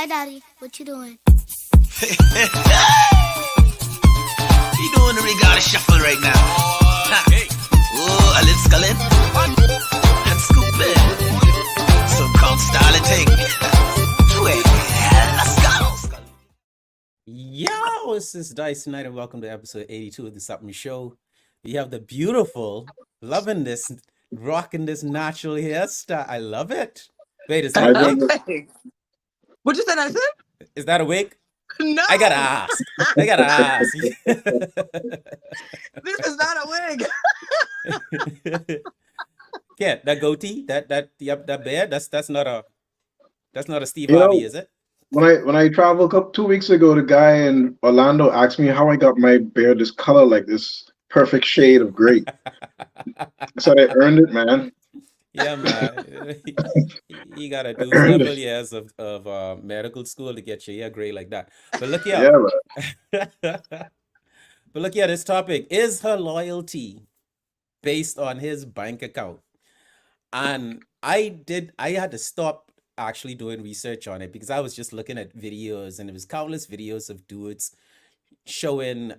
Hi, Daddy. What you doing? You doing the regatta shuffle right now? Oh, a little scullin' and scoopin'. Some cold style and ting. Let's go. Yo, this is Dice tonight, and welcome to episode 82 of the Sup'm show. We have the beautiful, loving this, rocking this natural hairstyle. I love it. Wait, is that a wig? What'd you say, Dyson? Is that a wig? No, I gotta ask. I gotta ask. this is not a wig. Yeah, that goatee, that beard, that's not a Steve You know, Harvey, is it? when I traveled 2 weeks ago, the guy in Orlando asked me how I got my beard this color, like this perfect shade of gray. I said I earned it, man. Yeah, man. You gotta do Earned several it. years of medical school to get your hair gray like that. But look here. Yeah, man. But look here, this topic. Is her loyalty based on his bank account? And I had to stop actually doing research on it because I was just looking at videos, and it was countless videos of dudes showing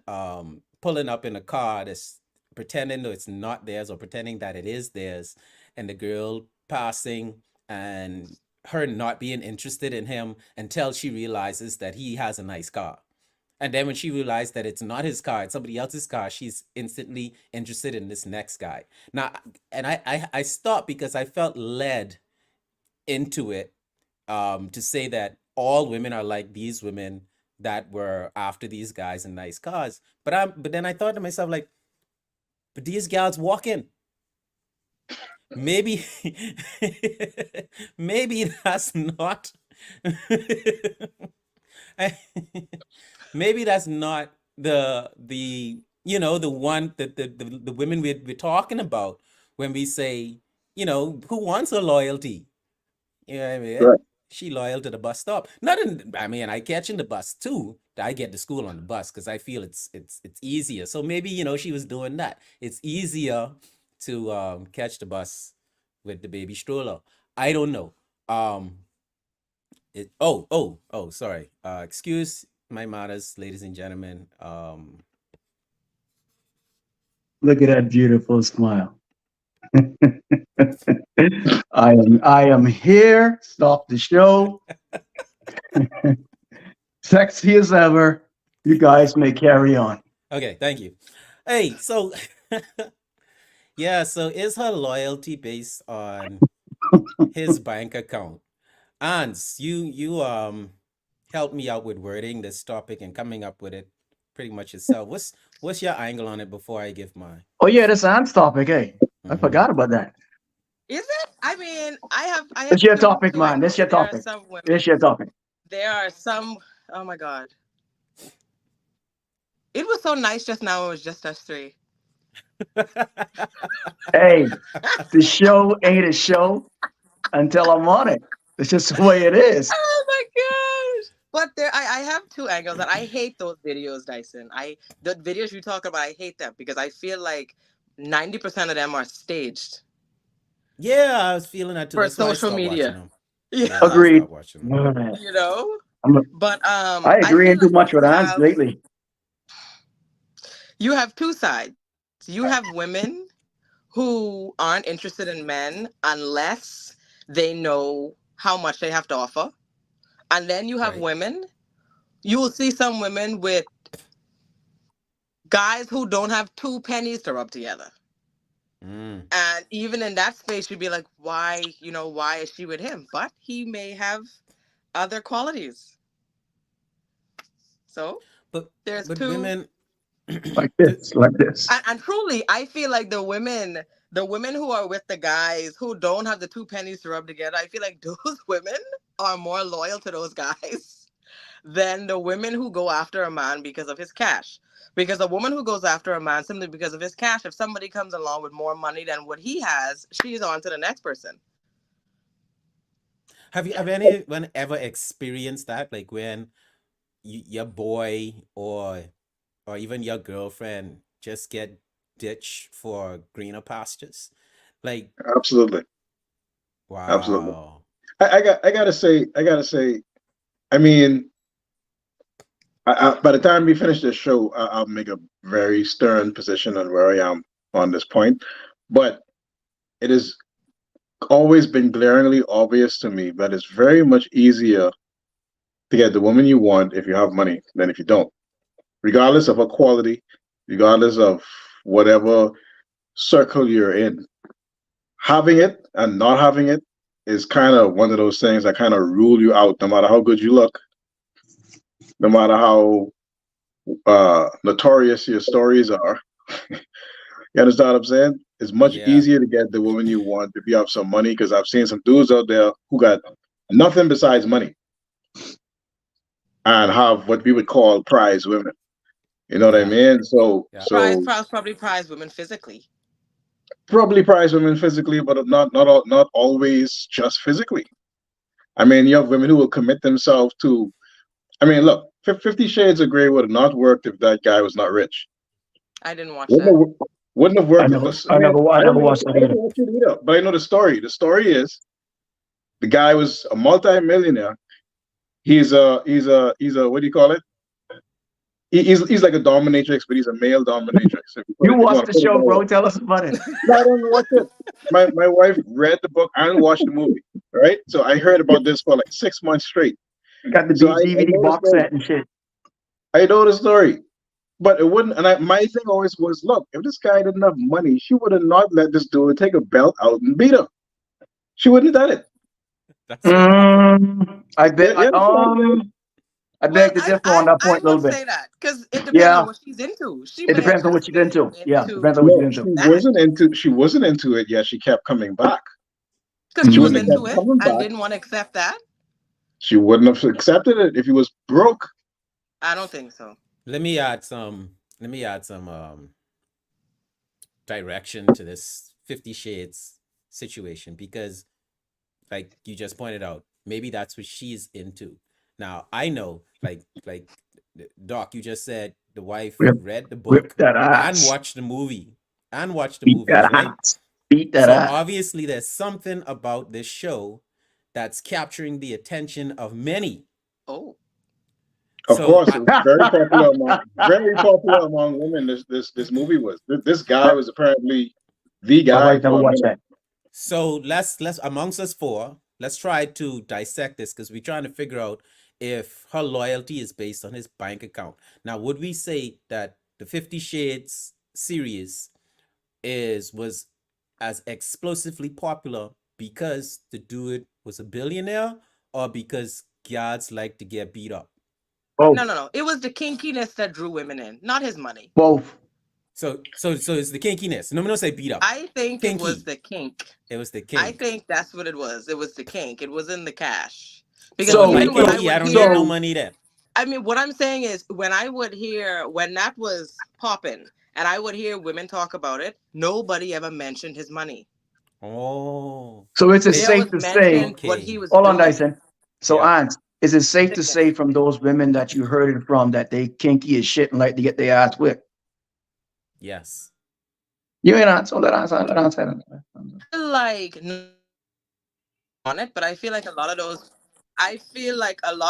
pulling up in a car that's pretending that it's not theirs or pretending that it is theirs, and the girl passing and her not being interested in him until she realizes that he has a nice car. And then when she realized that it's not his car, it's somebody else's car, she's instantly interested in this next guy. Now, and I stopped because I felt led into it to say that all women are like these women that were after these guys in nice cars. But then I thought to myself, like, but these gals walking. Maybe maybe that's not maybe that's not the the one that the women we're talking about when we say, who wants her loyalty? You know what I mean? Right. She loyal to the bus stop. I catching the bus too. I get to school on the bus because I feel it's easier. So maybe, she was doing that. It's easier to catch the bus with the baby stroller. I don't know. Sorry. Excuse my manners, ladies and gentlemen. Look at that beautiful smile. I am here. Stop the show. Sexy as ever. You guys may carry on. Okay, thank you. Hey, so yeah, so is her loyalty based on his bank account? Ans, you helped me out with wording this topic and coming up with it pretty much yourself. What's your angle on it before I give mine? Oh yeah, that's Anne's topic. Hey, I forgot about that. Is it? I mean, I have. It's your two, topic, so man. That's your there are topic. some women. It's your topic. There are some. Oh my God! It was so nice just now. It was just us three. Hey, the show ain't a show until I'm on it. It's just the way it is. Oh my gosh! But I have two angles, and I hate those videos, Dyson. The videos you talk about, I hate them because I feel like 90% of them are staged Yeah, I was feeling that too. for That's why I social stopped media. watching them. Yeah, Yeah, I Agreed. stopped watching them. you know. I'm- But I agree feel ain't too like much with Anne's lately. you have two sides. You have women who aren't interested in men unless they know how much they have to offer. And then you have Right. women, you will see some women with guys who don't have two pennies to rub together. Mm. And even in that space, you'd be like, why is she with him? But he may have other qualities. So But there's but two. women Like this. And truly, I feel like the women who are with the guys who don't have the two pennies to rub together, I feel like those women are more loyal to those guys than the women who go after a man because of his cash. Because a woman who goes after a man simply because of his cash, if somebody comes along with more money than what he has, she's on to the next person. have anyone ever experienced that? Like when your boy or even your girlfriend just get ditched for greener pastures? Like, Absolutely. Absolutely. wow. I gotta say, I mean, by the time we finish this show, I'll make a very stern position on where I am on this point. But it has always been glaringly obvious to me that it's very much easier to get the woman you want if you have money than if you don't, regardless of her quality, regardless of whatever circle you're in. Having it and not having it is kind of one of those things that kind of rule you out, no matter how good you look, no matter how notorious your stories are. You understand what I'm saying? It's much Yeah. easier to get the woman you want if you have some money, because I've seen some dudes out there who got nothing besides money and have what we would call prize women. You know what I Yeah. mean? So, Yeah. Probably prize women physically. probably prize women physically, but not always just physically. I mean, you have women who will commit themselves to. I mean, look, 50 Shades of Grey would have not worked if that guy was not rich. I didn't watch Wouldn't that. have, wouldn't have I worked. never, I mean, I never watched that I didn't either. watch it either, but I know the story. The story is the guy was a multi-millionaire. He's a what do you call it? He's like a dominatrix, but he's a male dominatrix. You If you watched want the to put it show, that way. bro. Tell us about it. No, I don't watch it. My wife read the book and watched the movie. Right, so I heard about this for like 6 months straight. Got the So I DVD know the box story. set and shit. I know the story, but it wouldn't. And my thing always was, look, if this guy didn't have money, she would have not let this dude take a belt out and beat him. She wouldn't have done it. That's what happened. I bet. Yeah, I beg to differ on that I point a little would bit. say that because it depends Yeah, on what she's into. She it may have depends on what just you're been into. Yeah, into depends on what you're no, into. that she wasn't into it yet. She kept coming back. because She she was wouldn't have into kept it coming and back. didn't want to accept that. She wouldn't have accepted it if he was broke. I don't think so. Let me add some direction to this 50 Shades situation, because like you just pointed out, maybe that's what she's into. Now I know, like Doc, you just said the wife Whip, read the whip book that and ass. watched the movie and watched the Beat that movies, right? ass. Beat that So ass. obviously there's something about this show that's capturing the attention of many. Oh, Of So course, it was very popular among women. This movie was. This guy was apparently the My guy wife never for a watched minute. that. so let's amongst us four, let's try to dissect this, because we're trying to figure out if her loyalty is based on his bank account. Now, would we say that the 50 Shades series was as explosively popular because the dude was a billionaire, or because guards like to get beat up? Both. no. It was the kinkiness that drew women in, not his money. Both. So it's the kinkiness. No, say beat up. I think it was Kinky. the kink. It was the I kink. think that's what it was. It was the kink. It wasn't the cash. Because So So, if I even when I kinky, I would don't hear, need no money then. I mean, what I'm saying is when I would hear, when that was popping and I would hear women talk about it, nobody ever mentioned his money. Oh, so it's They- safe There was to say. mentioned what Okay. he was Hold on, doing. Dyson. So, Yeah. Aunt, is it safe to Chicken. say from those women that you heard it from that they kinky as shit and like to get their ass whipped? Yes. You ain't answer. Let answer. Let answer. Like on it, but I feel like a lot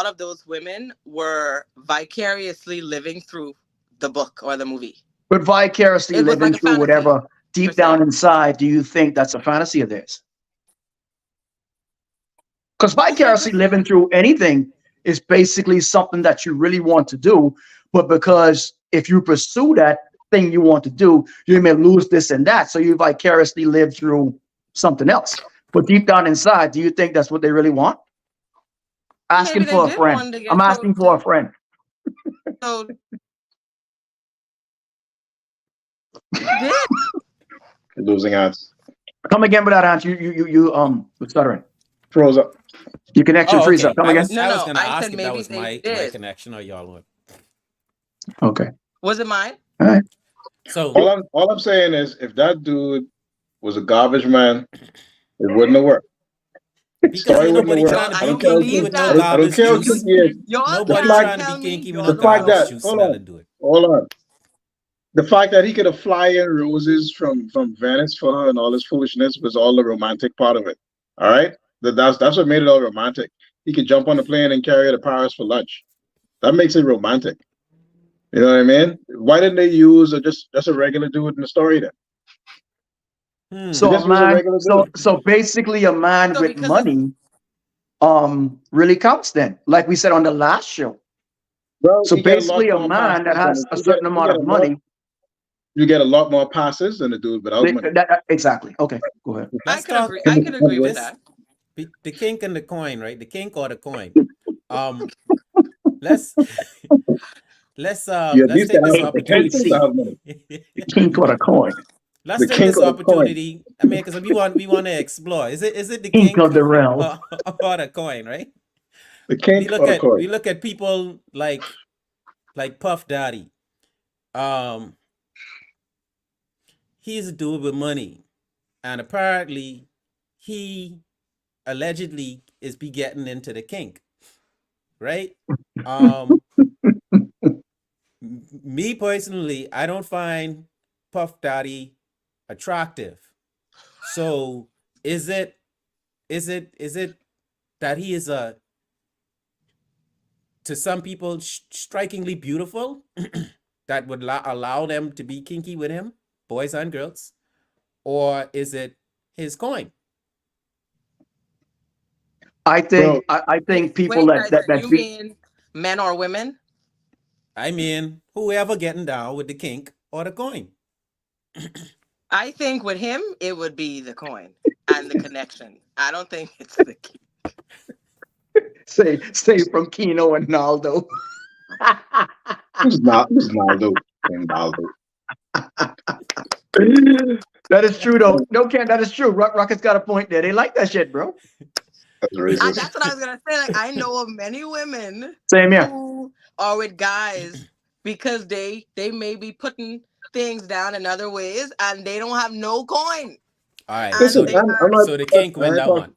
of those women were vicariously living through the book or the movie. But vicariously It was living like a through fantasy, whatever deep per se. down inside, do you think that's a fantasy of theirs? Because vicariously 100%. living through anything is basically something that you really want to do, but because if you pursue that thing you want to do, you may lose this and that. So you vicariously live through something else. But deep down inside, do you think that's what they really want? Asking Maybe they for a did friend. want to get I'm asking for a friend. So did Losing odds. Come again with that answer. You stuttering. Froze up. Your connection Oh, freeze okay. up. Come I again. was No, gonna I ask said if that maybe was they my did. connection or y'all one. Okay. Was it mine? All right. So All I'm saying is, if that dude was a garbage man, it wouldn't have worked. because Story ain't wouldn't have nobody worked. trying to I be don't care how kinky believe with good. no that. I don't garbage care how juice. good he is. Y'all Nobody can't trying to tell be me kinky with y'all no The fact garbage that juice hold smell on, and do it. hold on. The fact that he could have fly in roses from Venice for her and all this foolishness was all the romantic part of it. All right, that's what made it all romantic. he could jump on the plane and carry her to Paris for lunch. That makes it romantic. You know what I mean? Why didn't they use just a regular dude in the story then? They So a just use a man, regular so dude. so basically a man So with because it's money really counts then, like we said on the last show. Well, So you get a lot basically a more man that passes has than a certain you amount get of a lot money. you get a lot more passes than a dude without money. Exactly. Okay, go ahead. Let's talk I could agree with this that. the kink and the coin, right? The kink or the coin. Um, let's You at let's least take gotta this have the potential to opportunity. KC, have money. king or the coin, Let's The take kink this or the coin. opportunity. I mean, because we want to explore. Is it the king kink of the realm. or the coin, right? The We kink look or the at coin. we look at people like Puff Daddy. Um, he's a dude with money, and apparently, he allegedly is be getting into the kink, right? Um, me personally, I don't find Puff Daddy attractive. So is it that he is a to some people strikingly beautiful that would allow them to be kinky with him, boys and girls, or is it his coin? Bro, I think people Wait, that Tyson, that you be mean men or women? I mean, whoever getting down with the kink or the coin. I think with him, it would be the coin and the connection. I don't think it's the key. say from Kino and Naldo. who's Naldo? Naldo. That is true though. No, Ken, that is true. Rocket's got a point there. They like that shit, bro. That's racist. That's what I was gonna say. Like, I know of many women Same here. who are with guys because they may be putting things down in other ways and they don't have no coin. All right, And Listen, so they I'm have not. so the kink I win ain't, that talk, one.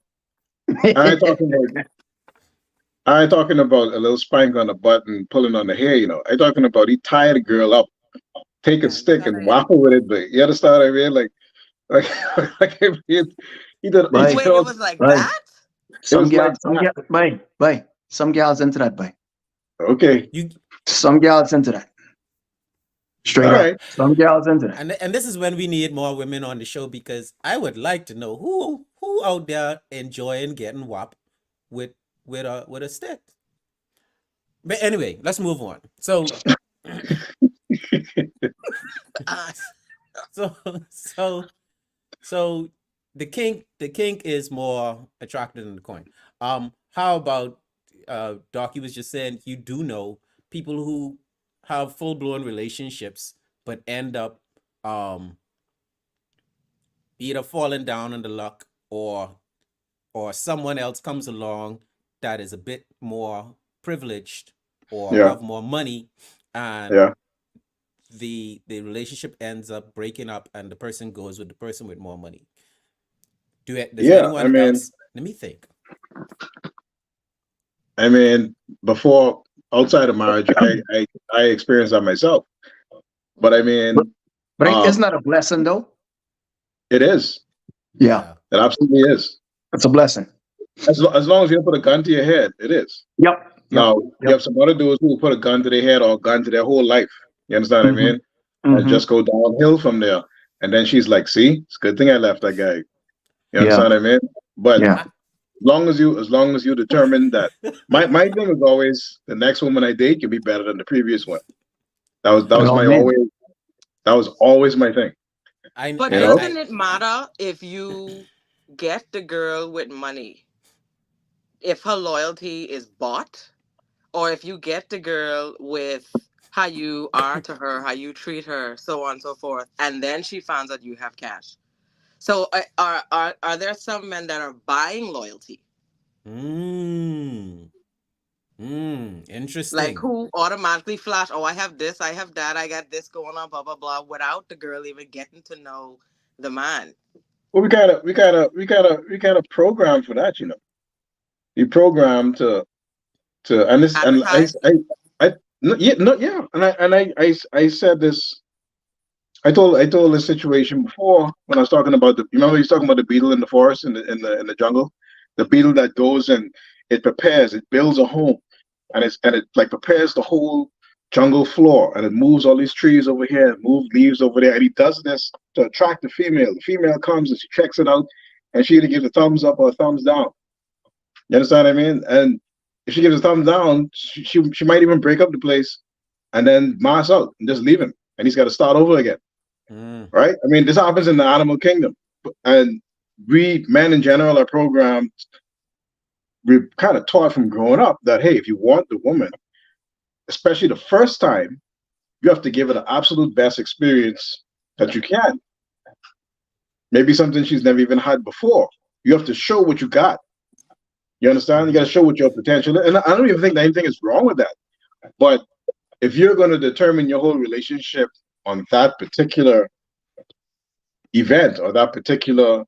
I ain't talking about. I ain't talking about a little spank on the butt and pulling on the hair. I'm talking about he tied a girl up, take a yeah, you stick gotta and waffle with it. But you understand what I mean? Like, like he did. He Bye, wait, it killed. was like bye. that? It was like Some that. gal, bye. Some gals into that, bye. Okay, You Some gals into that. Straight all up. right. Some gals into that. and this is when we need more women on the show because I would like to know who out there enjoying getting whopped with with a stick. But anyway, let's move on. So Uh, so so so the kink is more attractive than the coin. How about Doc? You was just saying you do know people who have full blown relationships but end up um either falling down on the luck or someone else comes along that is a bit more privileged or Yeah, have more money and yeah. the relationship ends up breaking up and the person goes with the person with more money. Does Yeah, I anyone mean, else let me think. I mean, before outside of marriage, I experienced that myself. But I But, mean, but isn't um, that a blessing though? it is. Yeah, Yeah. It absolutely is. it's a blessing. As long as you don't put a gun to your head, it is. Yep. Now you have some other dudes who put a gun to their head or a gun to their whole life. You understand what I hmm mean? And hmm just go downhill from there. And then she's like, "See, it's a good thing I left that guy." You Yeah. understand what I mean? But Yeah. I, as long as you determine that, my thing is always the next woman I date can be better than the previous one. That By was all my means. always that was always my thing. I but You I know? doesn't I it matter if you get the girl with money, if her loyalty is bought, or if you get the girl with how you are to her, how you treat her, so on and so forth, and then she finds out you have cash? So are there some men that are buying loyalty, mm, like interesting. who automatically flash, oh, I have this, I have that, I got this going on, blah blah blah, without the girl even getting to know the man? Well, we gotta program for that. You program and this and Advertise. I no, yeah, no, yeah, and I said this. I told this situation before when I was talking about you remember you was talking about the beetle in the forest in the jungle, the beetle that goes and it prepares, it builds a home, and it like prepares the whole jungle floor, and it moves all these trees over here, and moves leaves over there, and he does this to attract the female. The female comes and she checks it out, and she either gives a thumbs up or a thumbs down. You understand what I mean? And if she gives a thumbs down, she might even break up the place and then mass out and just leave him, and he's got to start over again. Mm. Right? I mean, this happens in the animal kingdom, and we men in general are programmed. We're kind of taught from growing up that hey, if you want the woman, especially the first time, you have to give her the absolute best experience that you can. Maybe something she's never even had before. You have to show what you got. You understand? You got to show what your potential is. And I don't even think that anything is wrong with that. But if you're going to determine your whole relationship on that particular event or that particular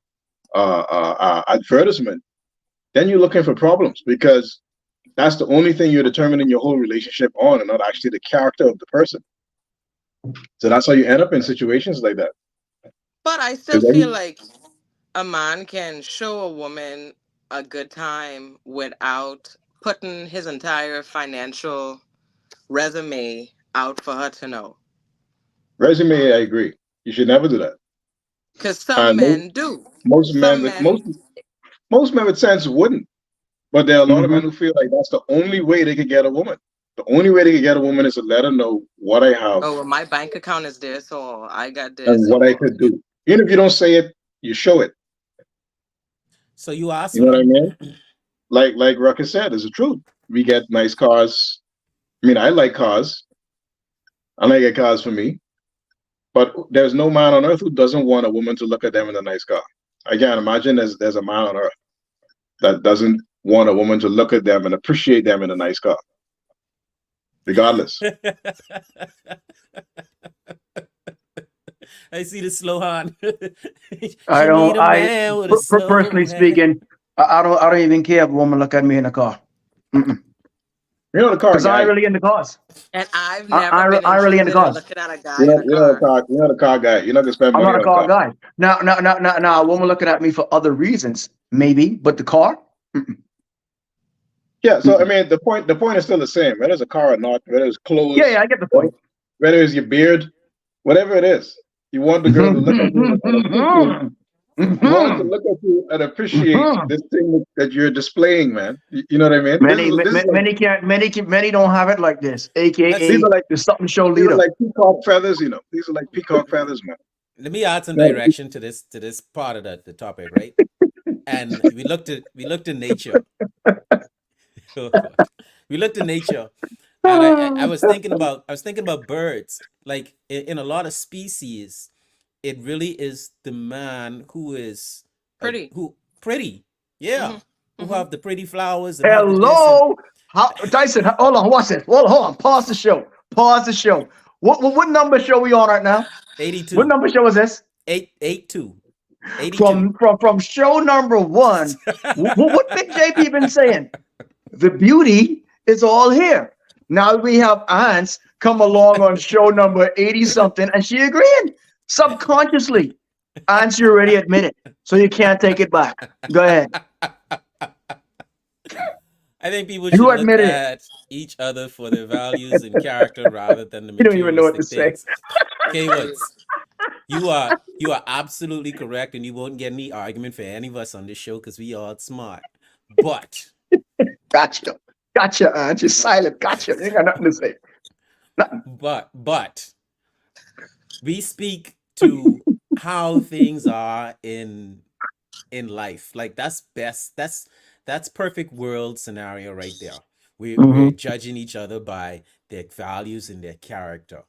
advertisement, then you're looking for problems, because that's the only thing you're determining your whole relationship on, and not actually the character of the person. So that's how you end up in situations like that. But I still 'Cause feel every- like a man can show a woman a good time without putting his entire financial resume out for her to know. resume, I agree. You should never do that. Because some And men do. most men Some with men, most men with sense wouldn't. But there are a lot of Mhm. men who feel like that's the only way they could get a woman. The only way they could get a woman is to let her know what I have oh, well, my bank account is this, or I got and this, what I or could do. Even if you don't say it, you show it. So you asked You know what I me. mean? Like Ruckus said, it's the truth. We get nice cars. I mean, I like cars. I like get cars for me. But there's no man on earth who doesn't want a woman to look at them in a nice car. I can't imagine there's a man on earth that doesn't want a woman to look at them and appreciate them in a nice car, regardless. I see the slow hand. I She need don't. a man with a slow Personally hand. speaking, I don't even care if a woman look at me in a car. You're not a car Because I ain't guy. really into cars. and I've never been I really into interested in cars. looking at a guy in a You're not a car. car. You're not a car guy. You're not gonna spend I'm money not a on a car car. guy. Now, a woman looking at me for other reasons, maybe, but the car. Yeah. So I mean, the point is still the same. Whether it's a car or not, whether it's clothes, Yeah, I get the point. whether it's your beard, whatever it is, you want the girl to look at you and appreciate. You want her to look at you and appreciate this thing that you're displaying, man. You know what I mean? Many don't have it like this. These AKA are like the something show these are leader. like peacock feathers, you know. These are like peacock feathers, man. Let me add some Right. direction to this part of the topic, right? And we looked at nature. We looked at nature, and I was thinking about birds. Like in a lot of species, it really is the man who is Pretty. who pretty, yeah, Mm-hmm. who have the pretty flowers and have the this and Hello, Tyson. Hold on, watch this. Hold on. Pause the show. Pause the show. What number show we on right now? What 82, number show is this? 82, 82. From show number one. What Big JP been saying? The beauty is all here. Now we have Ants come along on show number 80 something, and she agreeing subconsciously. Ants, you already admit it, so you can't take it back. Go ahead. I think people You should look admitted it. at each other for their values and character rather than the You don't even know what to materialistic say. things. Okay, Woods, you are absolutely correct, and you won't get any argument for any of us on this show because we all smart. But Gotcha, Ants. You're silent. Gotcha. You ain't got nothing to say. Nothing. but we speak to how things are in life. Like that's best. That's perfect world scenario right there. We're judging each other by their values and their character.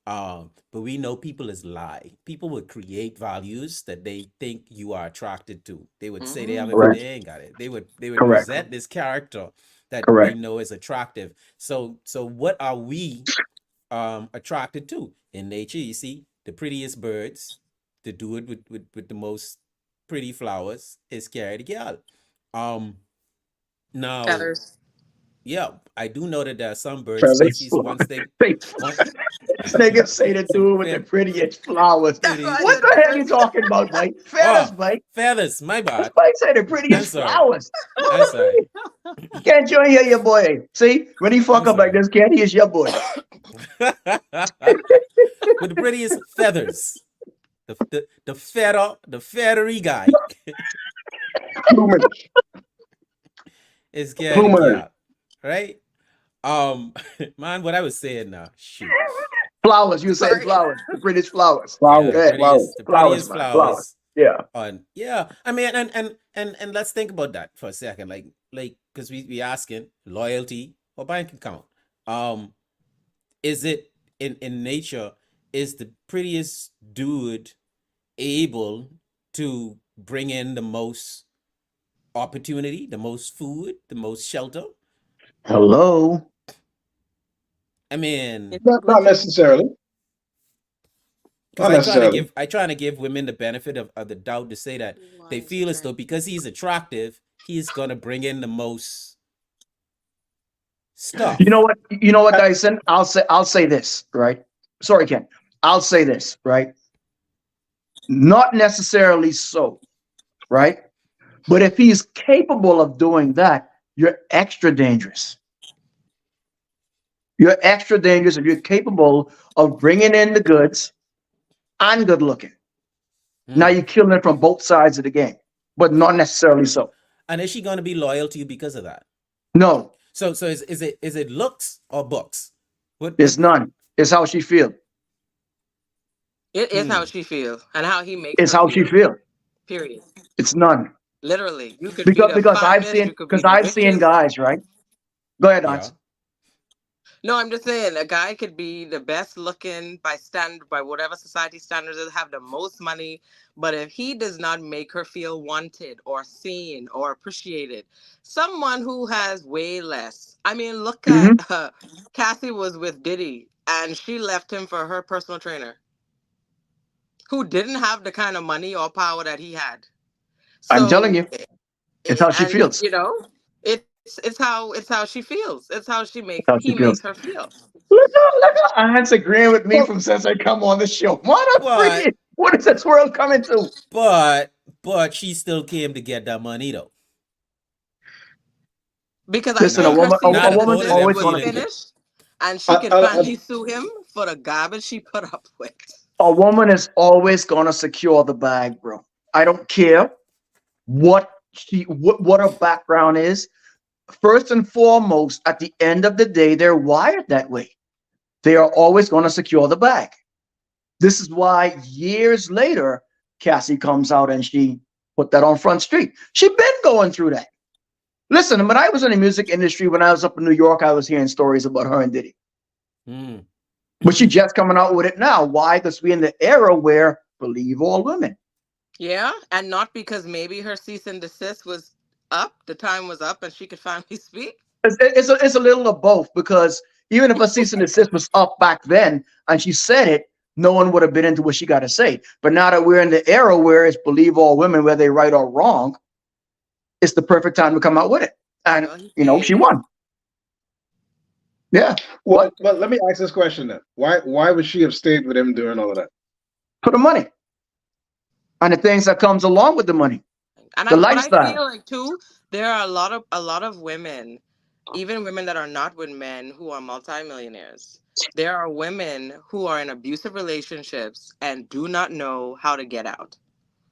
But we know people is lie. People would create values that they think you are attracted to. They would say they have it, but Correct. they ain't got it. They would Correct. present this character that they Correct. know is attractive. So what are we attracted to in nature? You see, the prettiest birds, to do it with the most pretty flowers is carry the girl. Um now Feathers. yeah, I do know that there are some bird Feathers. species once they one This nigga say the some dude with the prettiest flowers. That's why I What pretty said the hell you feathers. talking about, Mike? Feathers, oh Mike. feathers. My This bad. Mike say the I'm prettiest sorry. flowers. I'm sorry. Can't you hear your boy? See, when he I'm fuck up like sorry. this, can't he is your boy? With the prettiest feathers. The feathery guy Plumage. is getting Plumage. cap. Right? Um man, what I was saying now. Shoot. Flowers, you saying Sorry. flowers, the prettiest flowers. Yeah, Flowers. the Go ahead. Flowers. Flowers, prettiest man, flowers. flowers Yeah. on yeah. I mean and let's think about that for a second. Like because we asking loyalty or bank account. Um is it in nature, is the prettiest dude able to bring in the most opportunity, the most food, the most shelter? Hello. I mean, It's Not literally necessarily. because Not necessarily. I trying to give women the benefit of the doubt to say that they feel as though because he's attractive, he's gonna bring in the most You know stuff. what? You know what, Dyson? I'll say this, right? Sorry, Ken. I'll say this, right? Not necessarily so, right? But if he's capable of doing that, you're extra dangerous. You're extra dangerous if you're capable of bringing in the goods and good looking. Now Hmm. you're killing it from both sides of the game, but not necessarily so. And is she gonna be loyal to you because of that? No, So is it looks or books? it's What none. It's how she feel. it is how hmm. she feels and how he makes It's her how she feel. feel. Period. It's none. Literally, you could be Because the because I've finest, seen you could be because the I've seen richest. guys, right? Go ahead, Yeah. Hans. No, I'm just saying a guy could be the best looking by whatever society standards is, have the most money, but if he does not make her feel wanted or seen or appreciated, someone who has way less. I mean, look at Hmm. Cassie was with Diddy and she left him for her personal trainer who didn't have the kind of money or power that he had. I'm telling So you, it's how she and feels. you know, it's how she feels. It's how It's how he she makes feels. her feel. Look at Hans agreeing with me Well, from since I come on the show. What a But freaking what is this world coming to? but but she still came to get that money though. Because I Listen, a Not think her woman a not cease and woman's according to desist them always was gonna feelings. finished, and she I, could I, I, finally sue him for the garbage she put up with. a woman is always gonna secure the bag, bro. I don't care what her background is. First and foremost, at the end of the day, they're wired that way. They are always going to secure the bag. This is why years later, Cassie comes out and she put that on Front Street. She been going through that. Listen, when I was in the music industry, when I was up in New York, I was hearing stories about her and Diddy. Hmm. But she just coming out with it now. Why? Because we're in the era where believe all women. Yeah, and not because maybe her cease and desist was up, the time was up, and she could finally speak. It's a little of both because even if a cease and desist was up back then and she said it, no one would have been into what she got to say. But now that we're in the era where it's believe all women, whether they right or wrong, it's the perfect time to come out with it. And Well, he she paid. won. Yeah. well, What? but let me ask this question then. Why would she have stayed with him doing all of that? For the money and the things that comes along with the money, And the but I lifestyle. feel like too, there are a lot of women, even women that are not with men who are multimillionaires. There are women who are in abusive relationships and do not know how to get out.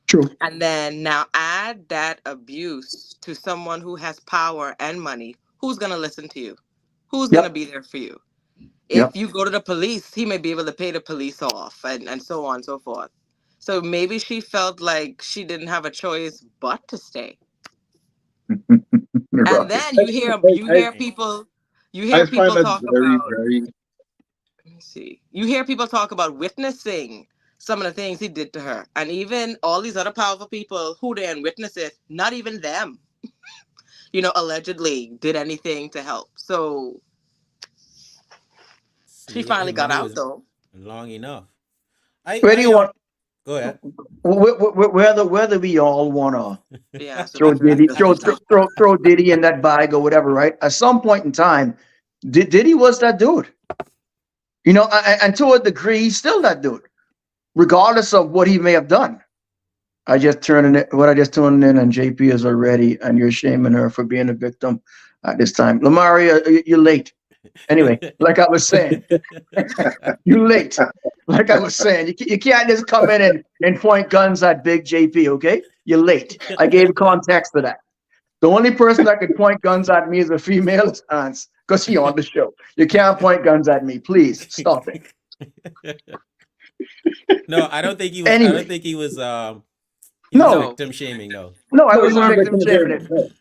True. And then now add that abuse to someone who has power and money. Who's going to listen to you? Who's going to Yep. be there for you? If Yep. you go to the police, he may be able to pay the police off and so on and so forth. So maybe she felt like she didn't have a choice but to stay. And Right. then I, you I hear find people that talk very, about, very. let me see. You hear people talk about witnessing some of the things he did to her. And even all these other powerful people who then witness it, not even them, allegedly did anything to help. So she See, finally him got money out was though. long enough. Where do I you want? Go ahead. Whether we all wanna Yeah, so throw that's right. Diddy, throw Diddy in that bag or whatever, right? At some point in time, Diddy was that dude. You know, and to a degree, he's still that dude, regardless of what he may have done. I just tuned in, and JP is already, and you're shaming her for being a victim at this time. Lamaria, you're late. Anyway, like I was saying, you late. Like I was saying, you can't just come in and point guns at Big JP, okay? You're late. I gave context to that. The only person that could point guns at me is a female Hans, because she on the show. You can't point guns at me. Please stop it. No, I don't think he was. I Anyway. don't think he was. He was No. victim shaming. No. No, I No, wasn't you're not victim victim shaming shaming. it.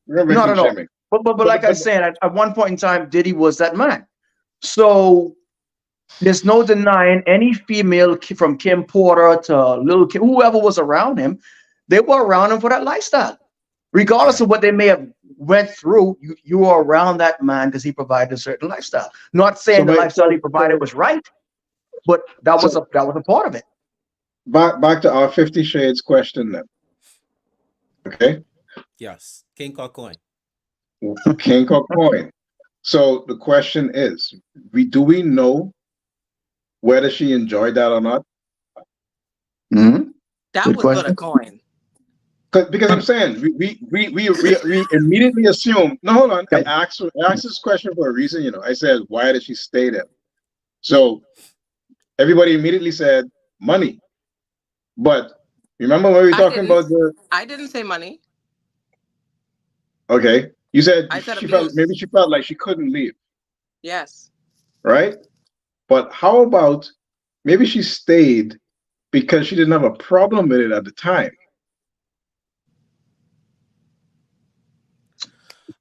No, you're not No, victim no, no. shaming. But like I said, at one point in time, Diddy was that man. So there's no denying any female from Kim Porter to Lil Kim, whoever was around him, they were around him for that lifestyle. Regardless of what they may have went through, you were around that man because he provided a certain lifestyle. Not saying the lifestyle he provided was right, but that was a part of it. Back to our 50 Shades question then. Okay? Yes. King Coin. King or coin. So the question is, do we know whether she enjoyed that or not? Mm-hmm. That Good was for question. the coin. Because I'm saying we immediately assume. No, hold on. I asked this question for a reason. You know, I said, why did she stay there? So everybody immediately said money. But remember when we were talking about the? I didn't say money. Okay, you said I said she abuse. felt like she couldn't leave, Yes. right? But how about maybe she stayed because she didn't have a problem with it at the time?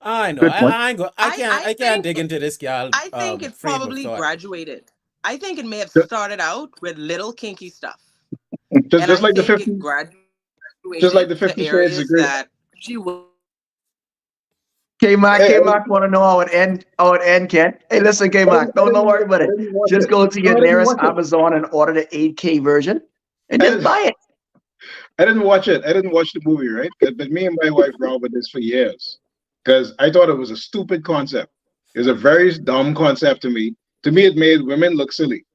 I know. Good point. I can't dig into this, y'all. I think it frame of probably thought. graduated. I think it may have Just- started out with little kinky stuff. Just like the 50, it graduated just like the to 50 Shades areas of Grey. that she was. K-Mac want to know how it end, Ken. Hey, listen, K-Mac, don't worry about it. Just go to your nearest Amazon and order the 8K version and just buy it. I didn't watch it. I didn't watch the movie, right? But me and my wife robbed with this for years because I thought it was a stupid concept. It was a very dumb concept to me. To me, it made women look silly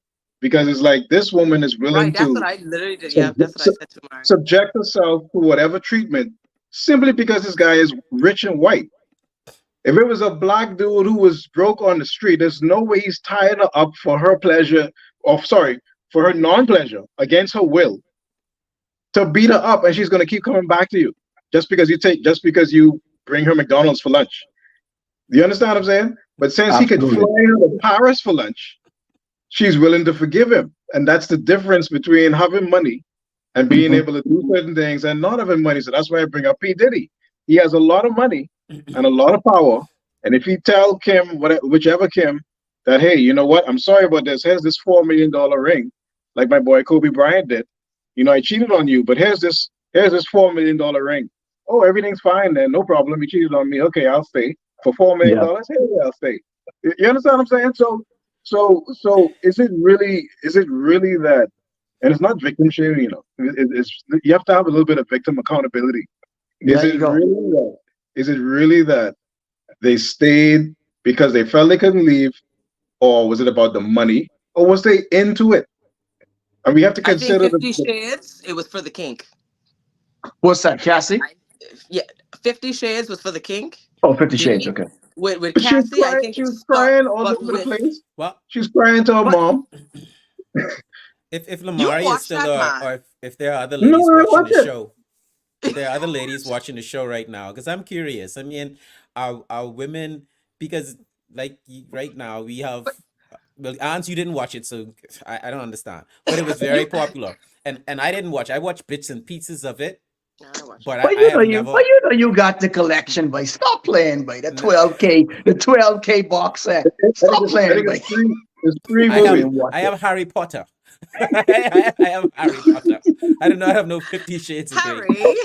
because it's like this woman is willing Right, that's to what I literally did. Yeah, that's what I said to Mari. subject herself to whatever treatment simply because this guy is rich and white. If it was a black dude who was broke on the street, there's no way he's tying her up for her pleasure, for her non-pleasure against her will, to beat her up, and she's gonna keep coming back to you just because you bring her McDonald's for lunch. Do you understand what I'm saying? But since he could fly her to Paris for lunch, she's willing to forgive him, and that's the difference between having money and being able to do certain things and not having money. So that's why I bring up P. Diddy. He has a lot of money and a lot of power. And if you tell Kim, whichever Kim, that, hey, you know what? I'm sorry about this. Here's this $4 million ring, like my boy Kobe Bryant did. You know, I cheated on you, but here's this $4 million ring. Oh, everything's fine then. No problem. You cheated on me. Okay, I'll stay. For $4 million, hey, I'll stay. You understand what I'm saying? So is it really that? And it's not victim shaming, you know. You have to have a little bit of victim accountability. Is it really that they stayed because they felt they couldn't leave, or was it about the money, or was they into it? And we have to consider I think 50 Shades, it was for the kink. What's that, Cassie? Yeah, 50 Shades was for the kink. Oh, 50 Shades, okay. With Cassie, I think she was crying all over the place. Well, she's crying to her mom. If Lamari is still there, or if there are other ladies watching the show, if there are other ladies watching the show right now, because I'm curious. I mean, are women, because like right now we have, well, Ans, you didn't watch it, so I don't understand. But it was very popular, and I didn't watch. I watched bits and pieces of it. But you got the collection, boy. Stop playing, boy. The 12K box set. Stop playing, boy. It's three movies. I have Harry Potter. I have Harry Potter. I do not have no 50 Shades of Grey. Harry.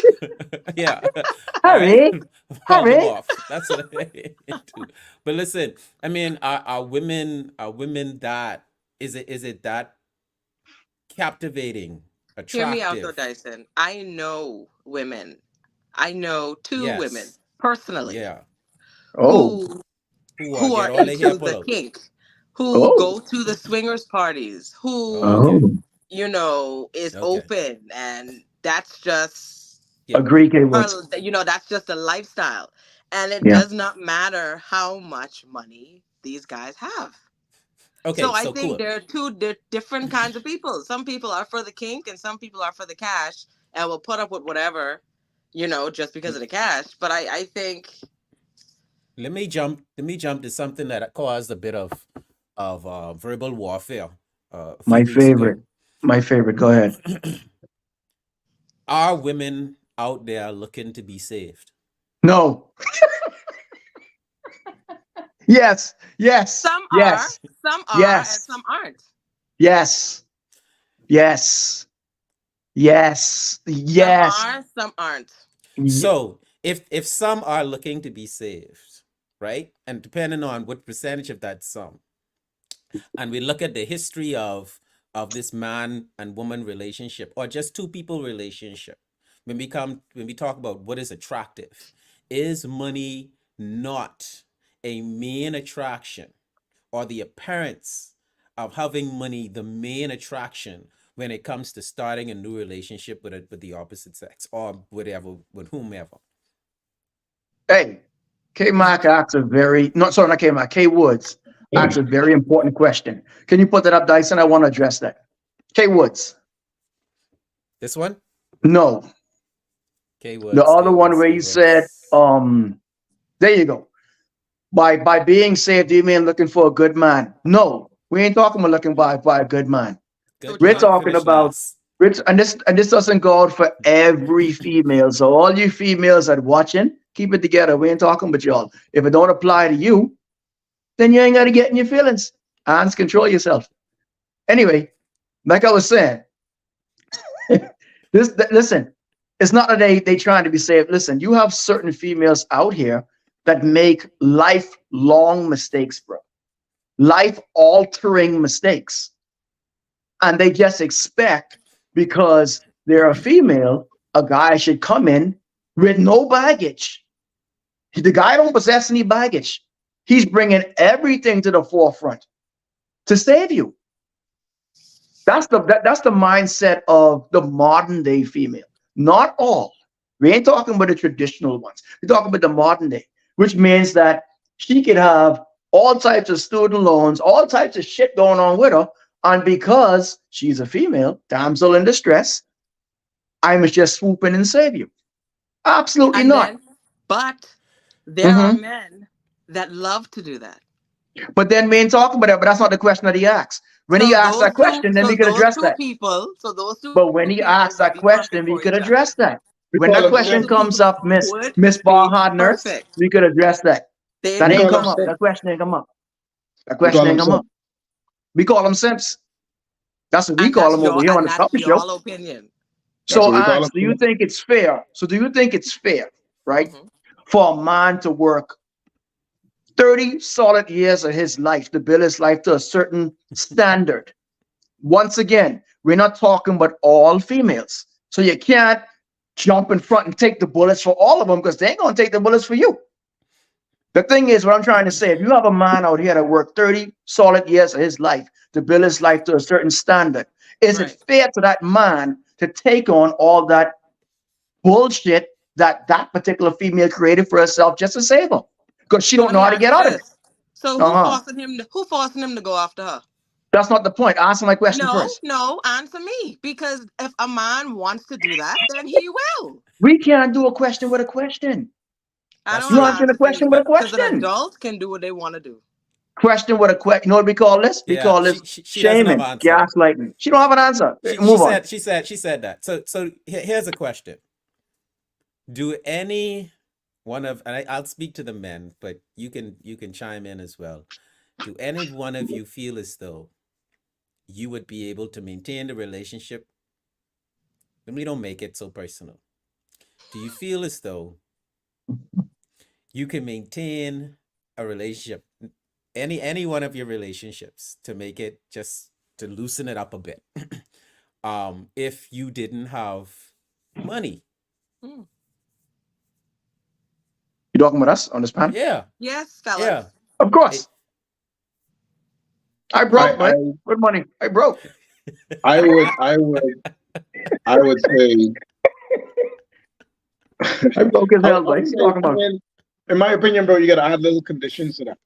Yeah. Harry. Harry. That's what I'm into. But listen, I mean, are women that is it that captivating Hear me out though, attractive. Dyson. I know women. I know two women Yes. personally Yeah. Oh, who Who who get are all their hair into pull the out. kink, who oh, go to the swingers parties, Oh, who okay. oh. is Okay. open, and that's just Yeah. Agree, K Woods. that's just a lifestyle, and it Yeah. does not matter how much money these guys have. Okay, So I so think cool. there are different kinds of people. Some people are for the kink, and some people are for the cash, and will put up with whatever, just because of the cash. But I think Let me jump to something that caused a bit of verbal warfare a few My weeks ago. favorite. My favorite. Go ahead. Are women out there looking to be saved? No. Yes. Yes. some are, Yes. some are, and Yes. some aren't. Yes. Yes. Yes. Some Yes. are, some aren't. Ye- So if some are looking to be saved, right? And depending on what percentage of that some, and we look at the history of this man and woman relationship, or just two people relationship, when we talk about what is attractive, is money not a main attraction, or the appearance of having money the main attraction when it comes to starting a new relationship with the opposite sex, or whatever, with whomever? Hey, K Mac asks a very, no, sorry, not K Mac, K Woods asks a very important question. Can you put that up, Dyson? I want to address that. K Woods. This one? No. K The Woods, other K one Woods, where K he said, Woods. there you go. By being saved, you mean looking for a good man? No, we ain't talking about looking by a good man. Good We're man talking finish about last. and this doesn't go out for every female. So all you females that watching, keep it together. We ain't talking about y'all. If it don't apply to you, then you ain't got to get in your feelings. And control yourself. Anyway, like I was saying, listen, it's not that they trying to be saved. Listen, you have certain females out here that make lifelong mistakes, bro. Life altering mistakes. And they just expect because they're a female, a guy should come in with no baggage. The guy don't possess any baggage. He's bringing everything to the forefront to save you. That's the mindset of the modern day female. Not all. We ain't talking about the traditional ones. We're talking about the modern day, which means that she could have all types of student loans, all types of shit going on with her, and because she's a female, damsel in distress, I must just swoop in and save you. Absolutely And not. then, but there are Mhm. men that love to do that. But then we ain't talking about that. But that's not the question that he asks. When he asks that question, then we could address that. Those two But when he people asks would that be perfect question, we for could each other. address that. We When call that them Those question two simps. comes people up, would Miss be Barhard Nurse, perfect. we could address that. They'd That We be ain't call them come up. simps. That perfect. question ain't come up. That We question call ain't them come up. simps. We call them simps. That's what we And call that's them over your here on and the that's Sup'm Show. your opinion. That's So, what we call Ax, them. do you think it's fair? So, do you think it's fair, right, Hmm. for a man to work 30 solid years of his life to build his life to a certain standard? Once again, we're not talking about all females. So, you can't jump in front and take the bullets for all of them because they ain't going to take the bullets for you. The thing is, what I'm trying to say, if you have a man out here that worked 30 solid years of his life to build his life to a certain standard, is it Right. fair to that man to take on all that bullshit that that particular female created for herself just to save her? Because she So don't let know me how to ask get you out of it. this. So Uh-huh. who forcing him to go after her? That's not the point. Answer my question No, first. no, answer me. Because if a man wants to do that, then he will. We can't do a question with a question. I That's don't have You an true. answer the answer for question you. with a Because an question. adult can do what they want to do. Question with a question. You know what we call this? We Yeah, call this she doesn't have shaming, an answer. gaslighting. She don't have an answer. She she Move on. said she said she said that. So here's a question. Do any one of, and I'll speak to the men, but you can chime in as well. Do any one of you feel as though you would be able to maintain the relationship? And we don't make it so personal. Do you feel as though you can maintain a relationship, any one of your relationships, to make it just to loosen it up a bit, if you didn't have money. Hmm. You talking about us on this panel? Yeah, Yes, yeah. fellas. Of It, course. I you broke, I Mike. Good money. I broke. I would say I broke his hell, I Mike. would You say, talking I about? mean, in my opinion, bro, you got to add little conditions to that.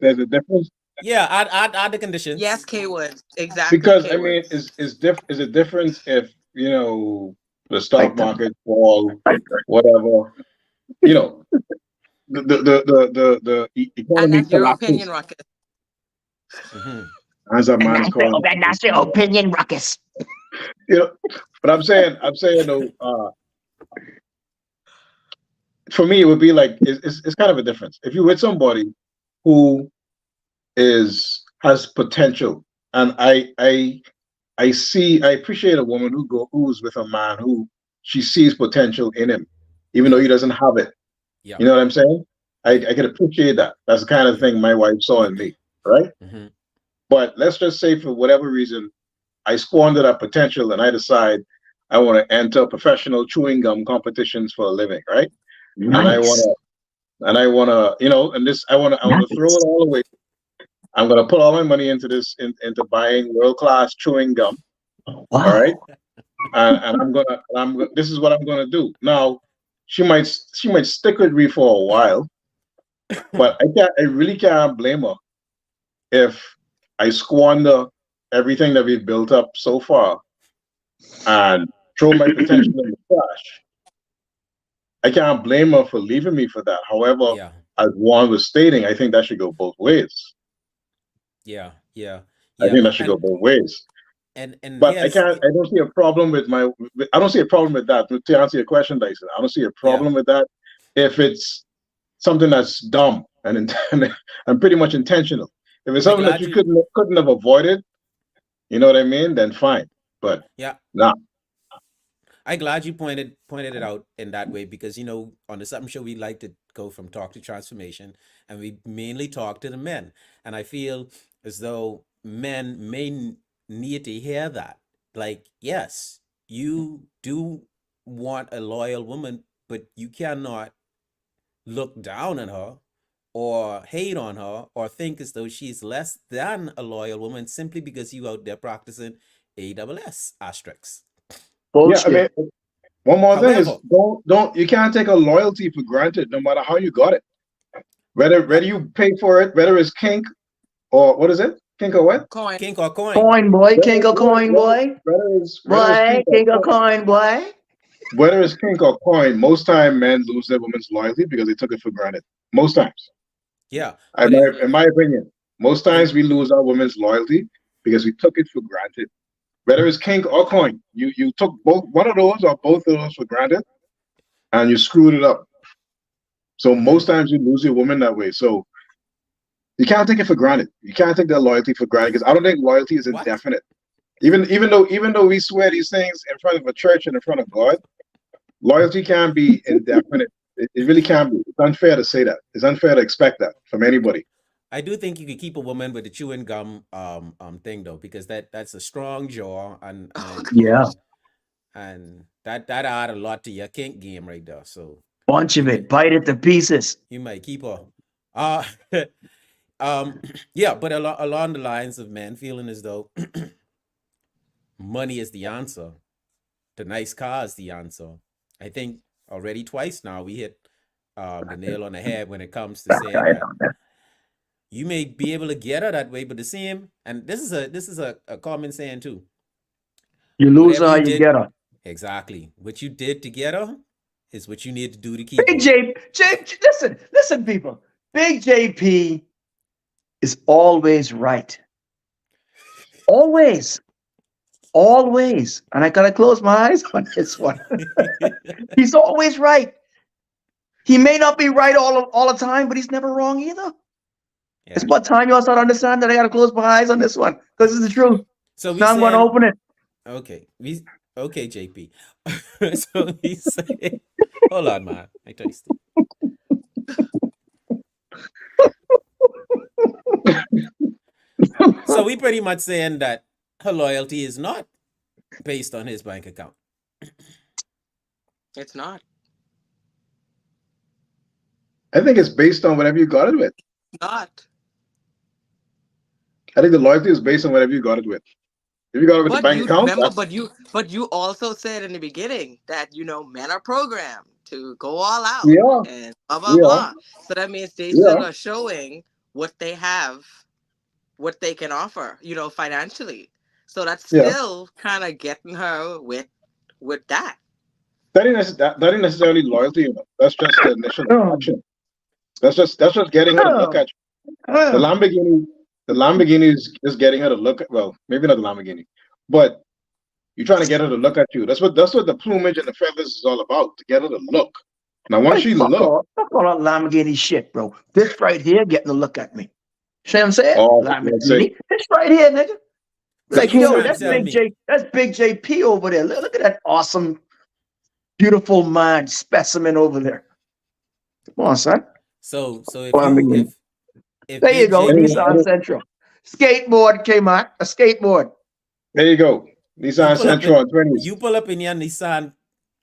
There's a difference yeah, add the conditions. Yes, K would. Exactly, because K I would. mean, is a difference if the stock Like, market fall, like, whatever, you know, the And economy that's your opinion, collapses, Rocket. Hmm. as that and man is that's calling that's your it. opinion, Ruckus. You know, but I'm saying though, for me, it would be like it's kind of a difference. If you're with somebody who has potential, and I appreciate a woman who's with a man who she sees potential in him, even though Yeah, he doesn't have it. yeah, You know what I'm saying? yeah, I can appreciate that. That's the kind of yeah. thing my wife saw in me, right? Hmm. But let's just say for whatever reason, I squander that potential and I decide I want to enter professional chewing gum competitions for a living, right? And I want Nice, to, and this, I want to throw nice. it all away. I'm going to put all my money into into buying world class chewing gum. All right, Wow. and this is what I'm gonna do. Now, she might stick with me for a while, but I really can't blame her if I squander everything that we've built up so far and throw my potential in the trash. I can't blame her for leaving me for that. However, Yeah, as Juan was stating, I think that should go both ways. yeah, yeah, I yeah. think that should go both ways. And But here's I don't see a problem with I don't see a problem with that. To answer your question, Dyson, I don't see a yeah. problem with that if it's something that's dumb and pretty much intentional. If it's I something that glad you you. couldn't have avoided, you know what I mean? Then fine. But Yeah, nah. I glad you pointed it out in that way because on the Sup'm show we like to go from talk to transformation, and we mainly talk to the men, and I feel as though men may need to hear that. Like, yes, you do want a loyal woman, but you cannot look down on her or hate on her or think as though she's less than a loyal woman simply because you out there practicing AWS asterisks. Yeah, I Bullshit. mean, one more thing is However, don't you can't take a loyalty for granted no matter how you got it. uh, Whether you pay for it, whether it's kink or what is it? Kink or what? Coin. kink or coin. Coin boy, king of coin boy, Whether it's boy, kink or king of coin boy. whether it's kink or coin, most time men lose their woman's loyalty because they took it for granted. Most times. Yeah, but in In my opinion, most in times we lose our women's loyalty because we took it for granted. Whether it's kink or coin, you took both one of those or both of those for granted, and you screwed it up. So mhm. most times you lose your woman that way. So you can't take it for granted. You can't take that loyalty for granted because I don't think loyalty is What? indefinite. Even though we swear these things in front of a church and in front of God, loyalty can be indefinite. It really can be. It's unfair to say that. It's unfair to expect that from anybody. I do think you could keep a woman with the chewing gum thing though, because that's a strong jaw Oh, Yeah, and that add a lot to your kink game right there. So bunch you of might it. Bite it to pieces. you might keep her. Uh yeah, but along the lines of men feeling as though money is the answer, the nice car is the answer. I think already twice now we hit the nail on the head when it comes to saying that you may be able to get her that way, but the same, and this is a common saying too. You lose Whatever her, you you did, get her. exactly. What you did to get her is what you need to do to keep Big her. listen, people. Big JP is always right. Always, always. And I gotta close my eyes on this one. He's always right. He may not be right all the time, but he's never wrong either. It's Yeah. about time y'all start understanding that I gotta close my eyes on this one because it's the truth. So we Now I'm gonna saying, open it. okay, okay, JP. So we say, hold on, man. I tasted. So we pretty much saying that her loyalty is not based on his bank account. It's not. I think it's based on whatever you got it with. Not. I think the loyalty is based on whatever you got it with. If you got it with the But bank you account, remember, but you also said in the beginning that men are programmed to go all out yeah, and blah blah yeah, blah. So that means they yeah, still are showing what they have, what they can offer, financially. So that's yeah. still kind of getting her with that. That ain't necessarily loyalty. That's just the initial Um, attraction. That's just getting her to look um, at you. The um, Lamborghini, the Lamborghini is getting her to look at. Well, maybe not the Lamborghini, but you're trying to get her to look at you. That's what the plumage and the feathers is all about. To get her to look. Now, once Hey, she look, fuck all that Lamborghini shit, bro. This right here getting a look at me. See what I'm saying? oh, for God's sake, Lamborghini. This right here, nigga. So Like, you yo, trying to that's tell big me? J. That's big JP over there. Look at that awesome, beautiful mind specimen over there. Come on, son. So if you Lamborghini. if There you Big go, JP, Nissan Central. Skateboard came out. A skateboard. there you go. you Nissan pull up Central in on 20s. you pull up in your Nissan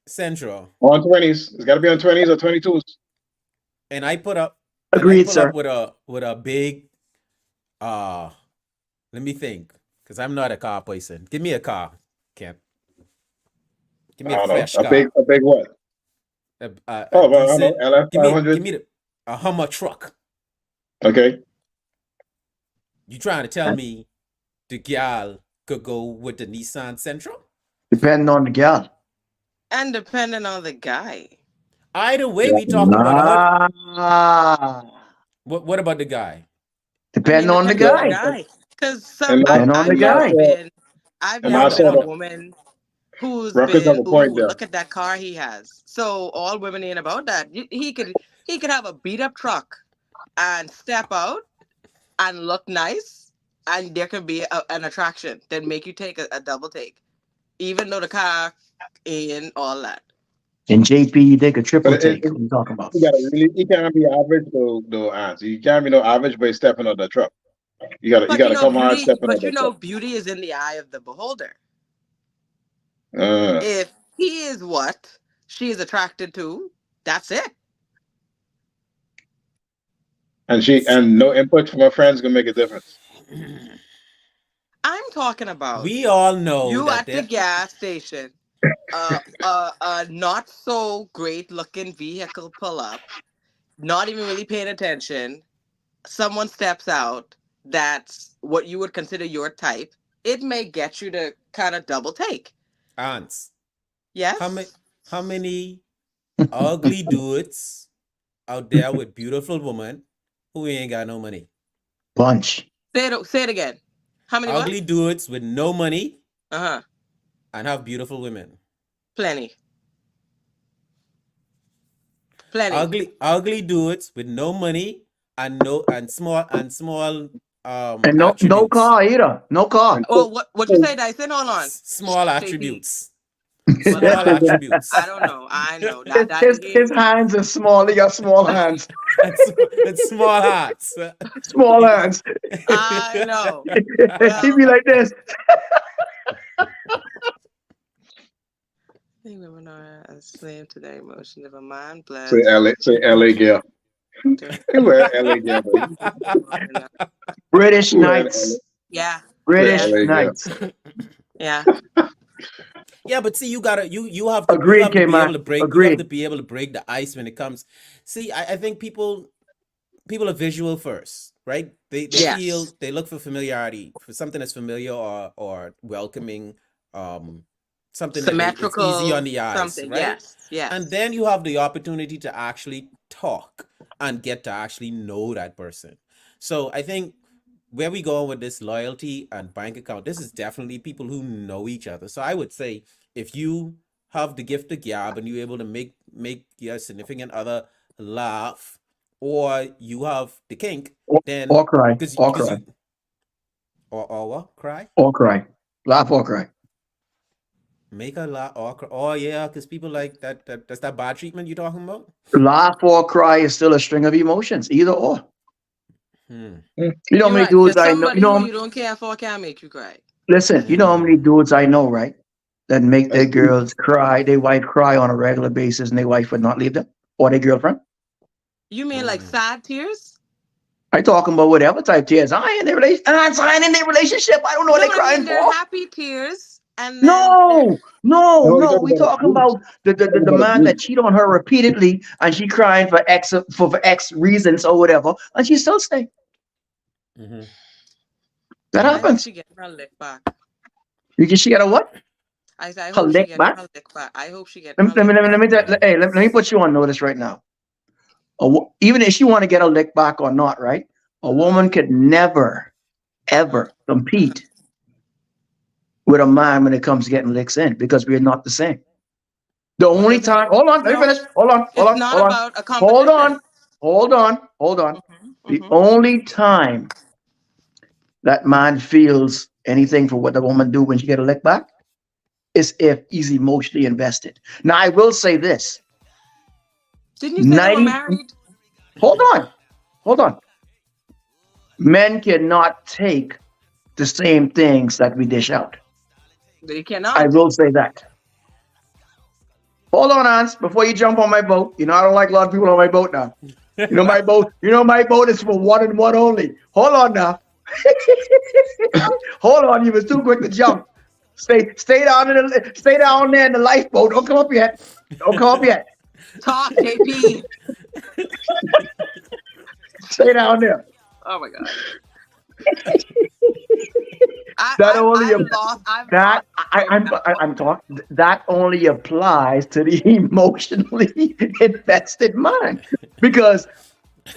Central, On 20s. It's got to be on 20s or 22s. and I put up Agreed, sir. with a big let me think, because I'm not a car person. Give me a car, Kent. Give I me a don't know. fresh A big, car, a big what? a Oh, well, I don't know. decent. LF Give me 500. a Hummer truck. Okay. You trying to tell me the gal could go with the Nissan Central? Depending on the gal. And depending on the guy. Either way, Yeah. we talking about a hood. Ah, What about the guy? I mean, depending on the depending on Yeah. the guy. guy. Because And now, Depending on the and now, guy. I've and Yeah, now, never but been a sort of, woman who's Ruckus have been, a point ooh, there. look at that car he has. So all women ain't about that. He could have a beat up truck and step out and look nice, and there can be an attraction that make you take a double take, even though the car ain't all that. And JP, you take a But triple take. What are you talking about? you can't be average though, Ants. You can't be no average by stepping on the truck. You But gotta come hard stepping on the truck. beauty is in the eye of the beholder. Uh, If he is what she is attracted to, that's it. and no input from her friends gonna make a difference. I'm talking about we all know you that at the there. gas station, a not so great looking vehicle pull up, not even really paying attention. Someone steps out that's what you would consider your type. It may get you to kind of double take. Ants. How many Yes? how many ugly dudes out there with beautiful women who ain't got no money? Bunch. Say it again. How many what? Ugly dudes with no money Uh-huh. and have beautiful women. Plenty. Plenty. Ugly dudes with no money and no and small And no attributes. car either. No car. And Oh, what you say, Dyson? Hold on. Small JP. attributes. Well, Small attributes. I don't know. I know that His hands are small. He got small hands. and small hearts. Small hands. I know. He be like this. I think women are a slave to their emotions of a mind blessed. say LA girl. Where LA girl? British Who had Knights. Yeah. British LA girl? Knights. Yeah. Yeah, but see, you have Agreed, to be able K-Man. to break Agreed. the ice when it comes. See, I think people are visual first, right? They Yes. they look for familiarity, for something that's familiar or welcoming, something that it's easy on Symmetrical the eyes, something. right? Yes. Yes. And then you have the opportunity to actually talk and get to actually know that person. So I think where we go with this loyalty and bank account, this is definitely people who know each other. So I would say if you have the gift of gab and you're able to make your significant other laugh, or you have the kink, then Or cry. because Or cry. you or what cry, Or cry. Laugh or cry. make a laugh or cry. Oh yeah, because people like that's that bad treatment you're talking about. Laugh or cry is still a string of emotions. Either or. Hmm. You know how You're many right. dudes Because I know. somebody who you don't care for can make you cry. Listen, you know how many dudes I know, right? that make their That's deep. girls cry, their wife cry on a regular basis, and their wife would not leave them or their girlfriend? You mean like sad tears? I talking about whatever type tears. I ain't in their relationship. I don't know what No, they're I crying mean they're for. happy tears, and then No, no, No, you're no. talking We about talking abuse. about the, the, You're the, talking the about man that abuse. cheat on her repeatedly and she crying for X reasons or whatever, and she still stay. Mm-hmm. That I hope happens. she get her lick back. She got a what? I Her hope she lick get back? her lick back. I hope she get Let her me, let me, lick let me, let back. me, let me put you on notice right now. Even if she want to get a lick back or not, right? A woman could never, ever compete with a man when it comes to getting licks in because we're not the same. The But only doesn't time, hold on, let me no? finish. Hold on, hold It's on, not hold on, about a hold competition. on, hold on, hold on. The Mm-hmm. only time that man feels anything for what the woman do when she get a lick back is if he's emotionally invested. Now, I will say this: Didn't you say they were 90. married? Hold on, hold on. Men cannot take the same things that we dish out. They I cannot. will say that. Hold on, Hans, before you jump on my boat. You know I don't like a lot of people on my boat now. You know my boat. You know my boat is for one and one only. Hold on now. Hold on, you was too quick to jump. Stay down there in the lifeboat. Don't come up yet. Don't come up yet. Talk, JP. Stay down there. Oh my god. That only I've lost. I've that lost right now. I'm talking. That only applies to the emotionally invested man, because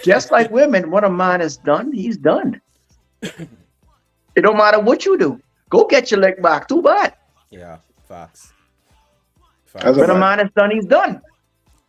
just like women, when a man is done, he's done. It don't matter what you do. Go get your leg back. Too bad. Yeah, facts. As a When a man. man is done, he's done.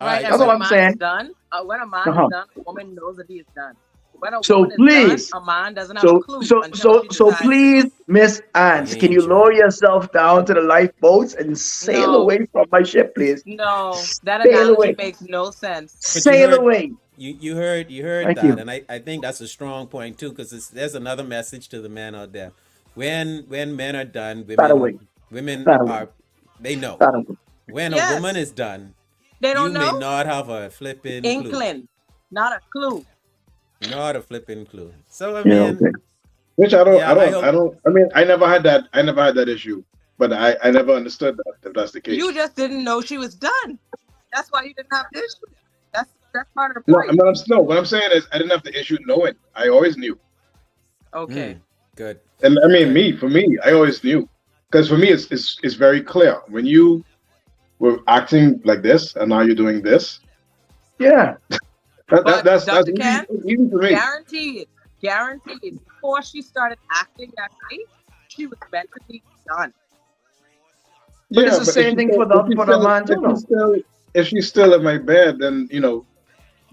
All Right, right, and That's when all a I'm man saying. is done, when a man Uh-huh. is done, a woman knows that he is done. When a So woman is please, done, a man doesn't have a clue until she so decides. please, Miss Ans, can you Danger. lower yourself down to the lifeboats and sail No, away from my ship, please? no, that Sail analogy away. makes no sense. But you Sail heard away. you heard Thank that, you. and I think that's a strong point too, because there's another message to the men out there. When men are done, That away. women That away. are, they know. That away. When a woman Yes, is done, they you don't may know. not have a flipping clue. Inkling, not a clue. Not a flipping clue. So I Yeah, mean, okay. Which yeah, I hope. I mean, I never had that. I never had that issue, but I never understood that if that's the You case. just didn't know she was done. That's why you didn't have the issue. That's part of the No, point. no. What I'm saying is, I didn't have the issue knowing. I always knew, Hmm, Okay. good, and I mean, good. for me, I always knew, because for me, it's very clear when you were acting like this and now you're doing this. Yeah. But That's Dr. Ken, easy for me. guaranteed, before she started acting that way, she was mentally done. But it's Yeah, the but if same she thing still, for the man too, though. if she's still in my bed, then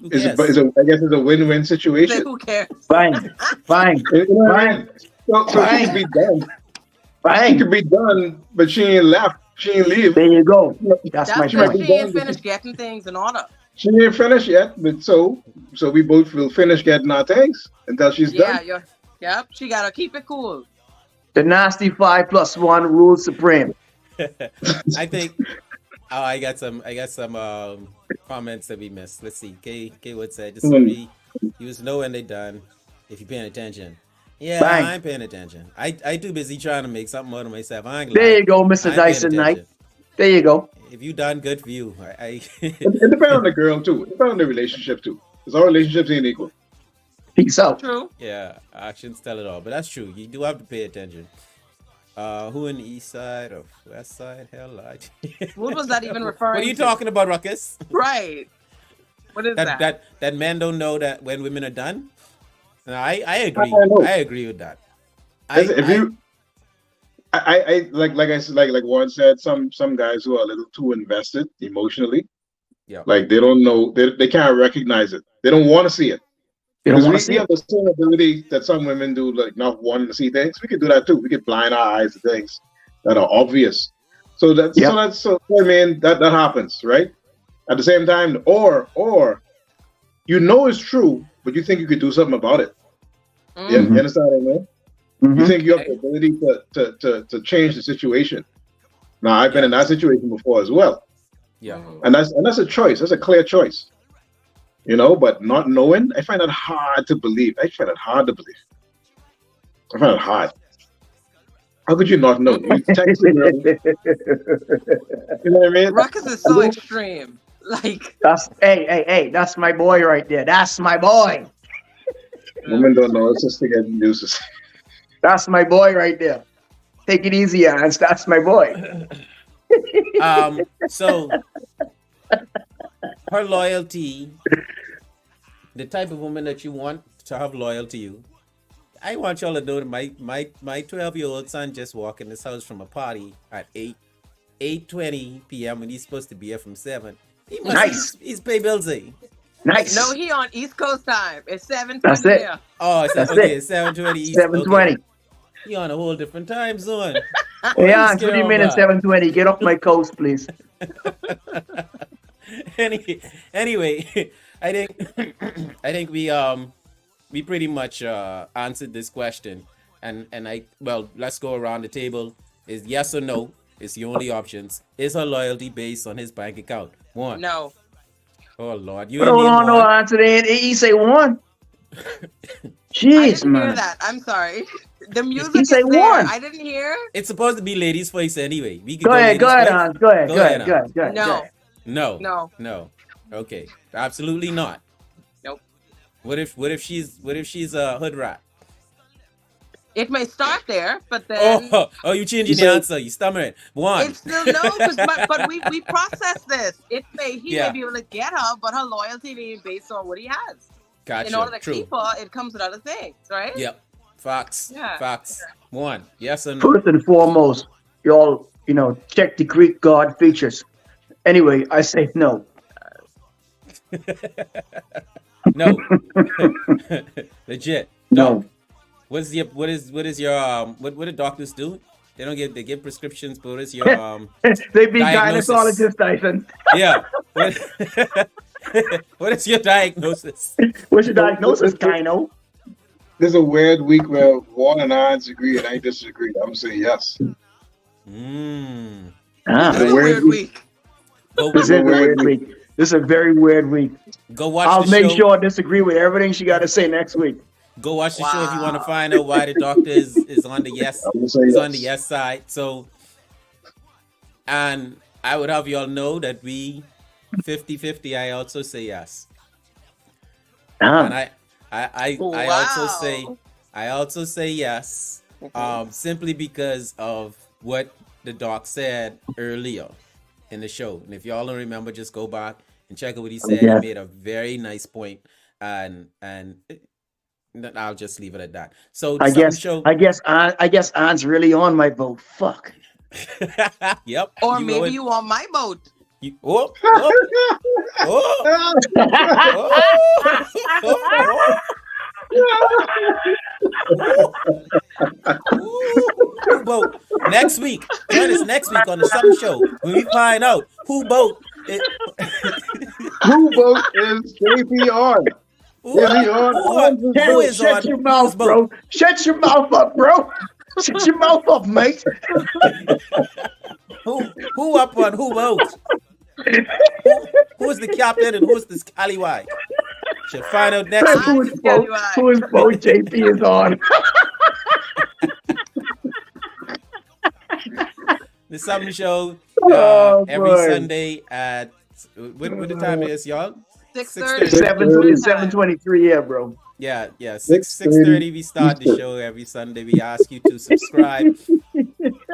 Who is cares? a I guess it's a win-win Say situation. who cares? Fine. Fine. You know what I Fine. mean? So she could Fine. be done. She Fine. could be done, but she ain't left. She ain't leave. There you go. That's That's my She might because be point. she ain't done, but finished getting things in order. she ain't finished yet. But so we both will finish getting our things until she's Yeah, done. yep. She gotta keep it cool. The nasty 5+1 rules supreme. I think. Oh, I got some comments that we missed. Let's see. K would say Hmm. disagree. You just know when they're done if you're paying attention. Yeah, Bang. I'm paying attention. I too busy trying to make something out of myself. I ain't There lie. you go, Mr. I'm paying Dyson Knight. attention. There you go. If you done, good for you. It depends on the girl too. It depends on the relationship too. Because all relationships ain't equal. Peace out. True. Yeah, actions tell it all. But that's true. You do have to pay attention. Who in the east side or west side? Hell, What was that even what referring are you to? talking about, Ruckus? Right. What is that? That men don't know that when women are done. No, I I agree. know. I agree with that. Listen, if I you I like I said, like Warren said, some guys who are a little too invested emotionally, yeah. like they don't know, they can't recognize it. They don't want to see it. You don't Because want to see we have it. the same ability that some women do, like not wanting to see things. We could do that too. We could blind our eyes to things that are obvious. Yep. So I mean that happens, right? At the same time, or you know it's true, but you think you could do something about it. Yeah, Mm, you understand what I mean? You Mm-hmm. think you have the okay. ability to change the situation. Now I've been Yeah. in that situation before as well, Yeah. and that's a choice. That's a clear choice. But not knowing, I find that hard to believe. I find it hard to believe. I find it hard. How could you not know? You text the girl, you know what I mean? Ruckus is so extreme. Like, hey, that's my boy right there. That's my boy. Women don't know. It's just to get uses. That's my boy right there. Take it easy, Hans. That's my boy. So her loyalty, the type of woman that you want to have loyal to you. I want y'all to know that my 12-year-old son just walked in this house from a party at 8:20 p.m. when he's supposed to be here from 7. Nice. He's pay bills. Nice. no, he on East Coast time. It's 7:20 That's it. here. Oh, That's okay, it. it's 7:20 East. 7:20. Okay. He on a whole different time zone. Hey, Hans, what do you mean at 7:20? Get off my coast, please. Anyway, I think we pretty much answered this question, and let's go around the table. Is yes or no? It's the only options. Is her loyalty based on his bank account? One. No. Oh Lord, you Hold ain't on, name no one. answer. He say one. I Jeez, didn't hear man. that. I'm sorry. The music You is say there. one. I didn't hear. It's supposed to be ladies' voice anyway. We could Go ahead, ladies' voice. Hans. Go ahead, Go go ahead, ahead, go ahead. No. No. No. Okay. Absolutely not. Nope. What if she's a hood rat? It may start there, but then You changing the answer. You stammering. One. it's still no. But we process this. He Yeah. may be able to get her, but her loyalty may be based on what he has. Gotcha. In order to True. keep her, it comes with other things, right? Yep. Facts. Yeah. Facts. One. Yes or no? First and foremost, y'all, check the Greek god features. Anyway, I say no. No. Legit. No. What is your what do doctors do? They give prescriptions, but what is your They be diagnosis. gynecologists, Tyson. yeah. What is your diagnosis? What's your diagnosis, gyno? There's a weird week where Juan and I agree and I disagree. I'm gonna say yes. Mm. Ah, It's a weird week. this is a weird week. This is a very weird week. Go watch I'll the make show. sure I disagree with everything she got to say next week. Go watch the show if you want to find out why the doctor is on the yes. I'm gonna say Is yes. on the yes side. So, and I would have y'all know that we 50-50. I also say yes, and I also say yes. Simply because of what the doc said earlier in the show. And if y'all don't remember, just go back and check out what he said. Yeah. He made a very nice point, and I'll just leave it at that. So I guess Ann's really on my boat. Fuck. Yep. Or you maybe going- you on my boat. Oh. Who boat? Next week. Join us next week on the Sup'm Show when we find out who boat. Who vote is JP on? Who is Shut on your mouth, whose bro. boat? Shut your mouth up, bro. Shut your mouth up, mate. Who up on who boat? Who's the captain and who's the scallywag? Should find out next week. Whose boat JP is on? The Sup'm Show Oh, every boy. Sunday at what the time is, y'all? 6:30. 7:23, yeah, bro. Yeah, 6:30 we start the show every Sunday. We ask you to subscribe,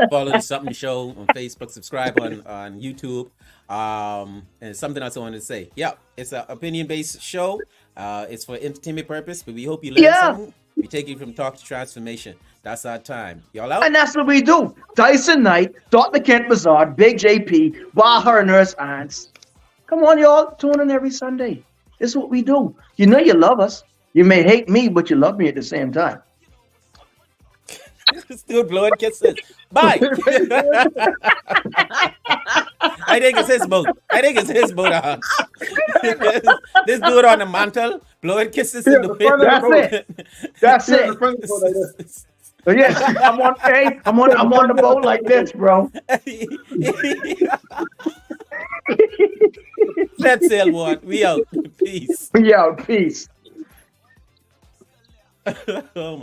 follow the Sup'm Show on Facebook, subscribe on YouTube. And something else I wanted to say. Yeah, it's an opinion-based show. It's for entertainment purpose, but we hope you learn something. We take you from talk to transformation. That's our time. Y'all out? And that's what we do. Tyson Knight, Dr. Kent Bazaar, Big JP, Baha Nurse Ants. Come on, y'all. Tune in every Sunday. This is what we do. You know you love us. You may hate me, but you love me at the same time. Still blowing kisses. Bye. I think it's his boat. This dude on the mantle blowing kisses in the wind. That's it. That's Yeah, it. the front of the boat, I guess. Yeah, I'm on. Hey, I'm on the boat like this, bro. Let's sail one. We out. Peace. Yeah, peace. Oh